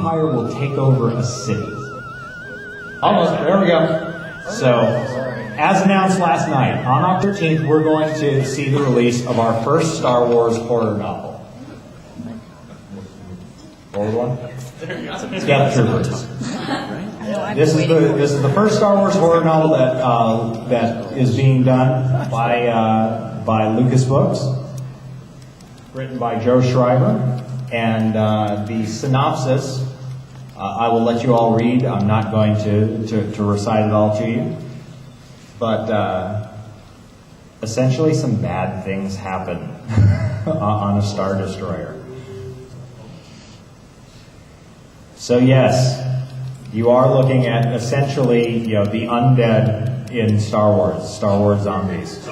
Empire will take over a city. Almost, there we go. So, as announced last night, on October 13th, we're going to see the release of our first Star Wars horror novel. Old one? Deathtroopers. This is the first Star Wars horror novel that is being done by Lucas Books, written by Joe Schreiber, and the synopsis I will let you all read. I'm not going to recite it all to you, but essentially some bad things happen on a Star Destroyer. So yes, you are looking at essentially, the undead in Star Wars zombies.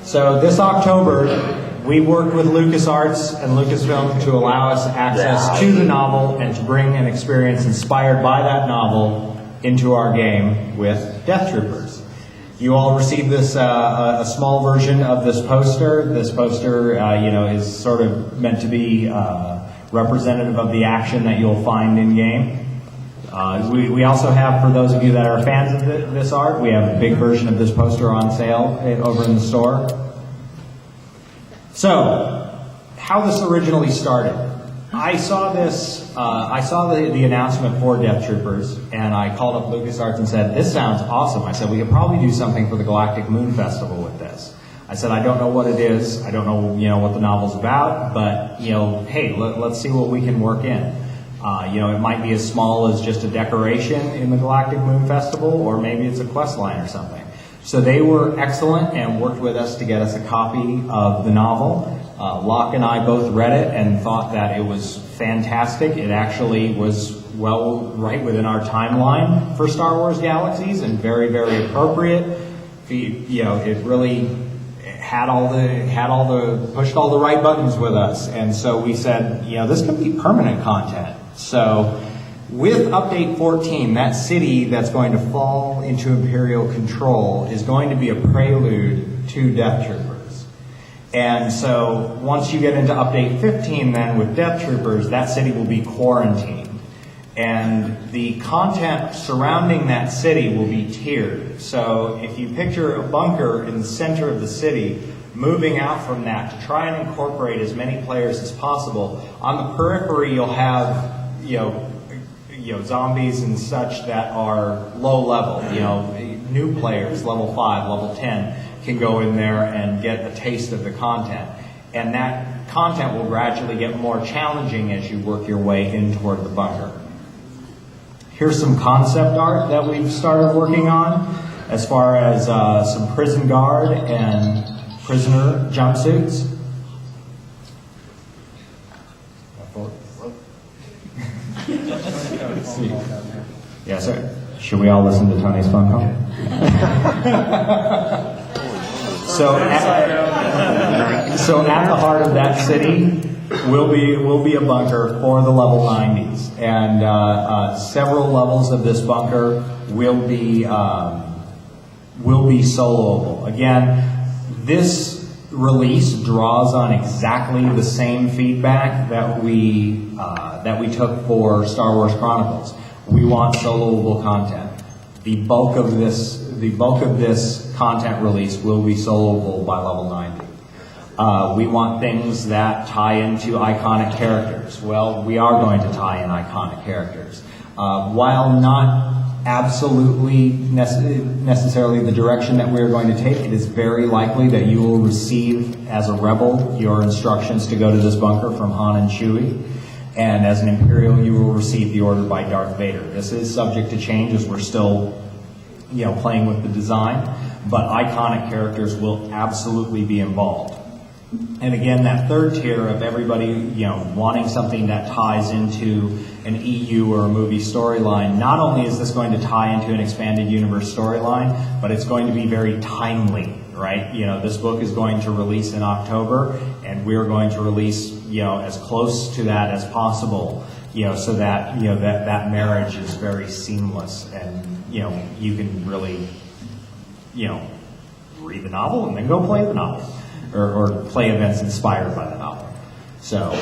So this October, we worked with LucasArts and Lucasfilm to allow us access to the novel and to bring an experience inspired by that novel into our game with Deathtroopers. You all received this a small version of this poster. This poster, is sort of meant to be representative of the action that you'll find in game. We also have, for those of you that are fans of this art, we have a big version of this poster on sale over in the store. So, how this originally started. I saw this, the announcement for Deathtroopers, and I called up LucasArts and said, this sounds awesome. I said, we could probably do something for the Galactic Moon Festival with this. I said, I don't know what it is. I don't know, what the novel's about, but, hey, let's see what we can work in. It might be as small as just a decoration in the Galactic Moon Festival, or maybe it's a quest line or something. So they were excellent and worked with us to get us a copy of the novel. Locke and I both read it and thought that it was fantastic. It actually was right within our timeline for Star Wars Galaxies and very, very appropriate. It really pushed all the right buttons with us. And so we said, this could be permanent content. So with Update 14, that city that's going to fall into Imperial control is going to be a prelude to Deathtroopers. And so once you get into Update 15 then with Deathtroopers, that city will be quarantined. And the content surrounding that city will be tiered. So if you picture a bunker in the center of the city, moving out from that to try and incorporate as many players as possible, on the periphery you'll have, zombies and such that are low level. New players, level 5, level 10, can go in there and get a taste of the content. And that content will gradually get more challenging as you work your way in toward the bunker. Here's some concept art that we've started working on as far as some prison guard and prisoner jumpsuits. Yes, sir. Should we all listen to Tony's phone call? So at the heart of that city will be a bunker for the level 90s, and several levels of this bunker will be soloable. Again, this release draws on exactly the same feedback that we took for Star Wars Chronicles. We want soloable content. The bulk of this content release will be soloable by level 90. We want things that tie into iconic characters. Well, we are going to tie in iconic characters. While not absolutely necessarily the direction that we're going to take, it is very likely that you will receive, as a rebel, your instructions to go to this bunker from Han and Chewie. And as an Imperial, you will receive the order by Darth Vader. This is subject to change as we're still, playing with the design, but iconic characters will absolutely be involved. And again, that third tier of everybody, wanting something that ties into an EU or a movie storyline, not only is this going to tie into an expanded universe storyline, but it's going to be very timely, right? This book is going to release in October, and we're going to release, as close to that as possible, so that, that marriage is very seamless, and, you can really, read the novel and then go play the novel. Or play events inspired by the novel. So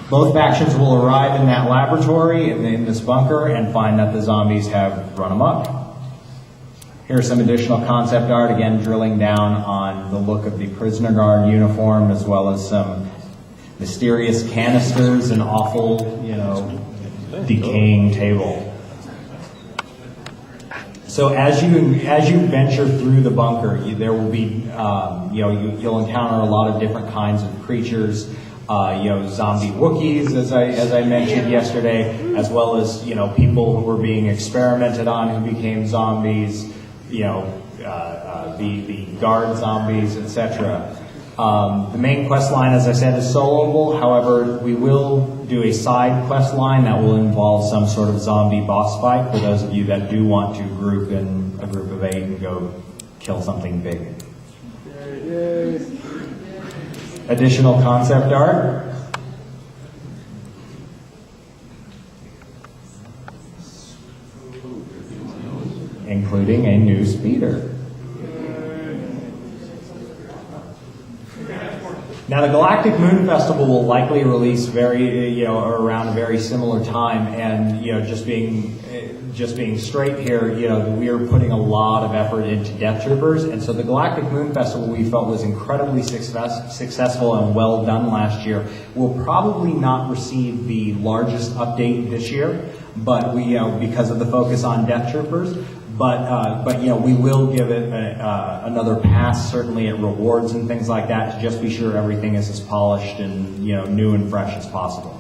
Both factions will arrive in that laboratory, in this bunker, and find that the zombies have run amok. Here's some additional concept art, again drilling down on the look of the prisoner guard uniform, as well as some mysterious canisters and awful, decaying table. So as you venture through the bunker, there will be, you'll encounter a lot of different kinds of creatures, zombie Wookiees, as I mentioned yesterday, as well as, people who were being experimented on who became zombies, the guard zombies, etc. The main quest line, as I said, is soloable. However, we will do a side quest line that will involve some sort of zombie boss fight for those of you that do want to group in a group of 8 and go kill something big. Additional concept art. Including a new speeder. Now, the Galactic Moon Festival will likely release around a very similar time, and just being straight here, we are putting a lot of effort into Deathtroopers, and so the Galactic Moon Festival we felt was incredibly successful and well done last year. Will probably not receive the largest update this year, but because of the focus on Deathtroopers. But we will give it another pass, certainly at rewards and things like that, to just be sure everything is as polished and new and fresh as possible.